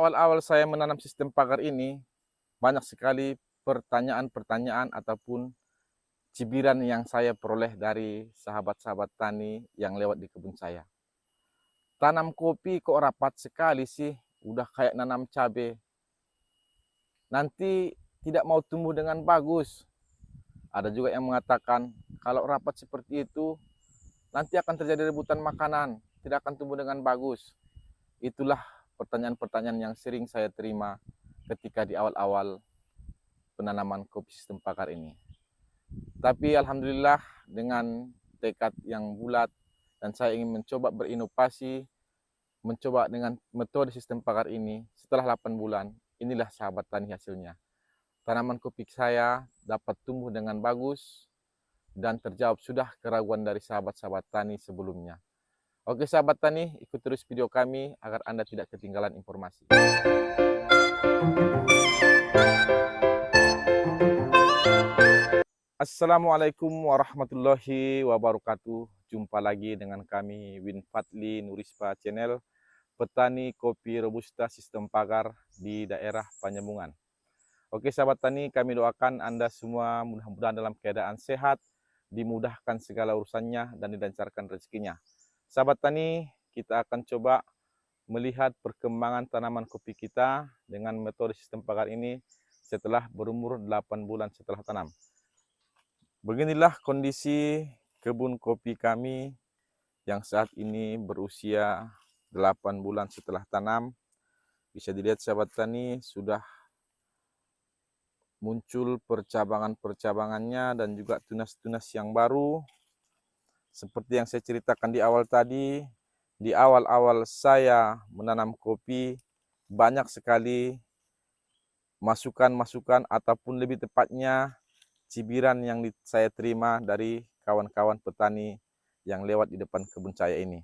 awal-awal saya menanam sistem pagar ini, banyak sekali pertanyaan-pertanyaan ataupun cibiran yang saya peroleh dari sahabat-sahabat tani yang lewat di kebun saya. Tanam kopi kok rapat sekali sih, udah kayak nanam cabai. Nanti tidak mau tumbuh dengan bagus. Ada juga yang mengatakan kalau rapat seperti itu nanti akan terjadi rebutan makanan, tidak akan tumbuh dengan bagus. Itulah pertanyaan-pertanyaan yang sering saya terima ketika di awal-awal penanaman kopi sistem pagar ini. Tapi alhamdulillah dengan tekad yang bulat dan saya ingin mencoba berinovasi, mencoba dengan metode sistem pagar ini, setelah 8 bulan, inilah sahabat tani hasilnya. Tanaman kopi saya dapat tumbuh dengan bagus dan terjawab sudah keraguan dari sahabat-sahabat tani sebelumnya. Oke sahabat tani, ikut terus video kami agar Anda tidak ketinggalan informasi. Assalamualaikum warahmatullahi wabarakatuh. Jumpa lagi dengan kami Win Fadli Nurispa Channel, petani kopi Robusta sistem pagar di daerah Panjembungan. Oke sahabat tani, kami doakan Anda semua mudah-mudahan dalam keadaan sehat, dimudahkan segala urusannya dan dilancarkan rezekinya. Sahabat tani, kita akan coba melihat perkembangan tanaman kopi kita dengan metode sistem pagar ini setelah berumur 8 bulan setelah tanam. Beginilah kondisi kebun kopi kami yang saat ini berusia 8 bulan setelah tanam. Bisa dilihat sahabat tani sudah muncul percabangan-percabangannya dan juga tunas-tunas yang baru. Seperti yang saya ceritakan di awal tadi, di awal-awal saya menanam kopi, banyak sekali masukan-masukan ataupun lebih tepatnya cibiran yang saya terima dari kawan-kawan petani yang lewat di depan kebun saya ini.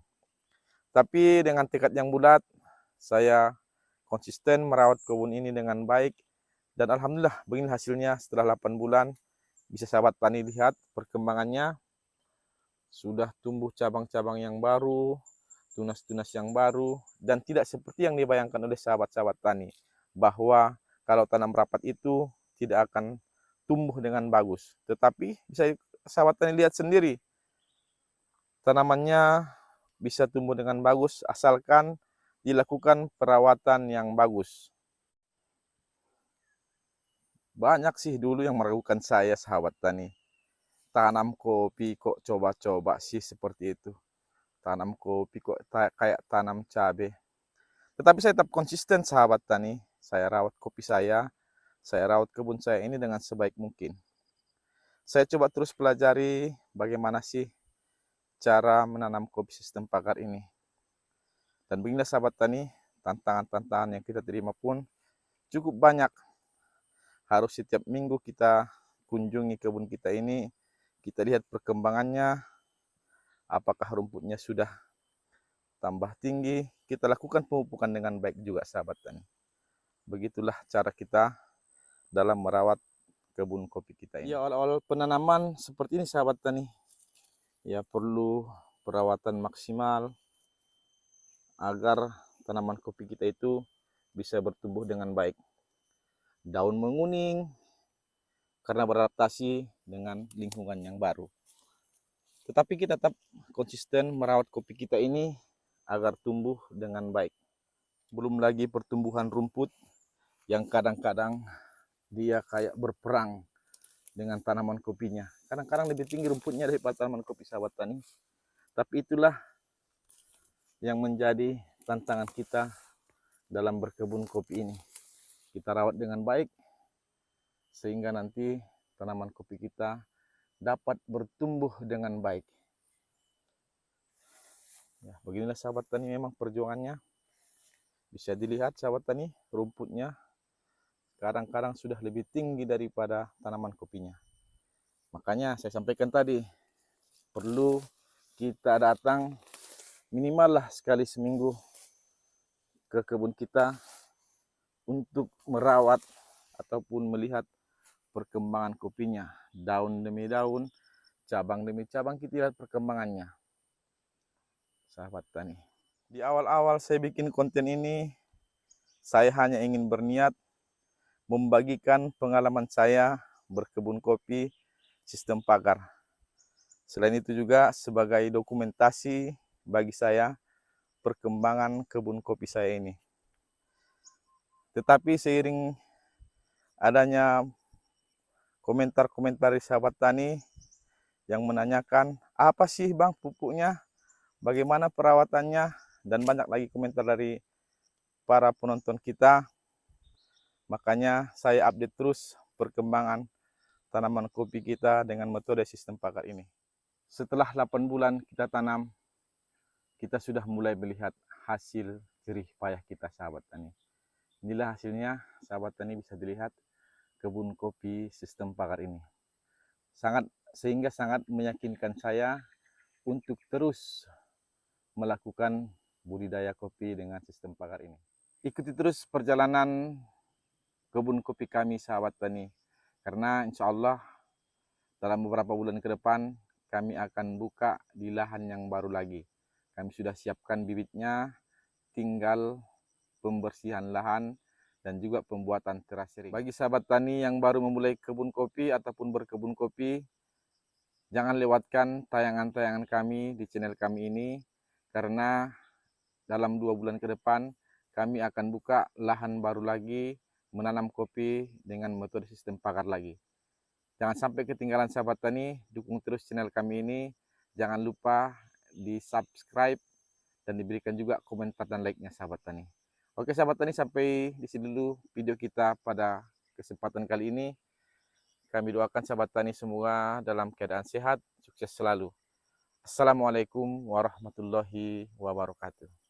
Tapi dengan tekad yang bulat, saya konsisten merawat kebun ini dengan baik. Dan alhamdulillah begini hasilnya setelah 8 bulan. Bisa sahabat tani lihat perkembangannya. Sudah tumbuh cabang-cabang yang baru, tunas-tunas yang baru. Dan tidak seperti yang dibayangkan oleh sahabat-sahabat tani, bahwa kalau tanam rapat itu tidak akan tumbuh dengan bagus. Tetapi bisa sahabat tani lihat sendiri, tanamannya bisa tumbuh dengan bagus asalkan dilakukan perawatan yang bagus. Banyak sih dulu yang meragukan saya sahabat tani. Tanam kopi kok coba-coba sih seperti itu. Tanam kopi kok kayak tanam cabai. Tetapi saya tetap konsisten sahabat tani. Saya rawat kopi saya rawat kebun saya ini dengan sebaik mungkin. Saya coba terus pelajari bagaimana sih cara menanam kopi sistem pagar ini. Dan beginilah sahabat tani, tantangan-tantangan yang kita terima pun cukup banyak. Harus setiap minggu kita kunjungi kebun kita ini, kita lihat perkembangannya, apakah rumputnya sudah tambah tinggi, kita lakukan pemupukan dengan baik juga sahabat tani. Begitulah cara kita dalam merawat kebun kopi kita ini. Ya, awal-awal penanaman seperti ini sahabat tani. Ya, perlu perawatan maksimal agar tanaman kopi kita itu bisa bertumbuh dengan baik. Daun menguning karena beradaptasi dengan lingkungan yang baru. Tetapi kita tetap konsisten merawat kopi kita ini agar tumbuh dengan baik. Belum lagi pertumbuhan rumput yang kadang-kadang dia kayak berperang dengan tanaman kopinya. Kadang-kadang lebih tinggi rumputnya daripada tanaman kopi sahabat tani. Tapi itulah yang menjadi tantangan kita dalam berkebun kopi ini. Kita rawat dengan baik sehingga nanti tanaman kopi kita dapat bertumbuh dengan baik. Ya, beginilah sahabat tani memang perjuangannya. Bisa dilihat sahabat tani, rumputnya kadang-kadang sudah lebih tinggi daripada tanaman kopinya. Makanya saya sampaikan tadi, perlu kita datang minimal lah sekali seminggu ke kebun kita untuk merawat ataupun melihat perkembangan kopinya. Daun demi daun, cabang demi cabang kita lihat perkembangannya. Sahabat tani. Di awal-awal saya bikin konten ini, Saya hanya ingin berniat membagikan pengalaman saya berkebun kopi sistem pagar. Selain itu juga sebagai dokumentasi bagi saya perkembangan kebun kopi saya ini. Tetapi seiring adanya komentar-komentar dari sahabat tani yang menanyakan, apa sih Bang pupuknya, bagaimana perawatannya, dan banyak lagi komentar dari para penonton kita. Makanya saya update terus perkembangan tanaman kopi kita dengan metode sistem pagar ini. Setelah 8 bulan kita tanam, kita sudah mulai melihat hasil jerih payah kita sahabat tani. Inilah hasilnya sahabat tani, bisa dilihat kebun kopi sistem pagar ini. Sehingga sangat meyakinkan saya untuk terus melakukan budidaya kopi dengan sistem pagar ini. Ikuti terus perjalanan kebun kopi kami sahabat tani, karena insya Allah dalam beberapa bulan ke depan kami akan buka di lahan yang baru lagi. Kami sudah siapkan bibitnya, tinggal pembersihan lahan dan juga pembuatan terasering. Bagi sahabat tani yang baru memulai kebun kopi ataupun berkebun kopi, jangan lewatkan tayangan-tayangan kami di channel kami ini, karena dalam 2 bulan ke depan kami akan buka lahan baru lagi, menanam kopi dengan metode sistem pagar lagi. Jangan sampai ketinggalan sahabat tani, dukung terus channel kami ini. Jangan lupa di subscribe dan diberikan juga komentar dan like-nya sahabat tani. Oke sahabat tani, sampai di sini dulu video kita pada kesempatan kali ini. Kami doakan sahabat tani semua dalam keadaan sehat, sukses selalu. Assalamualaikum warahmatullahi wabarakatuh.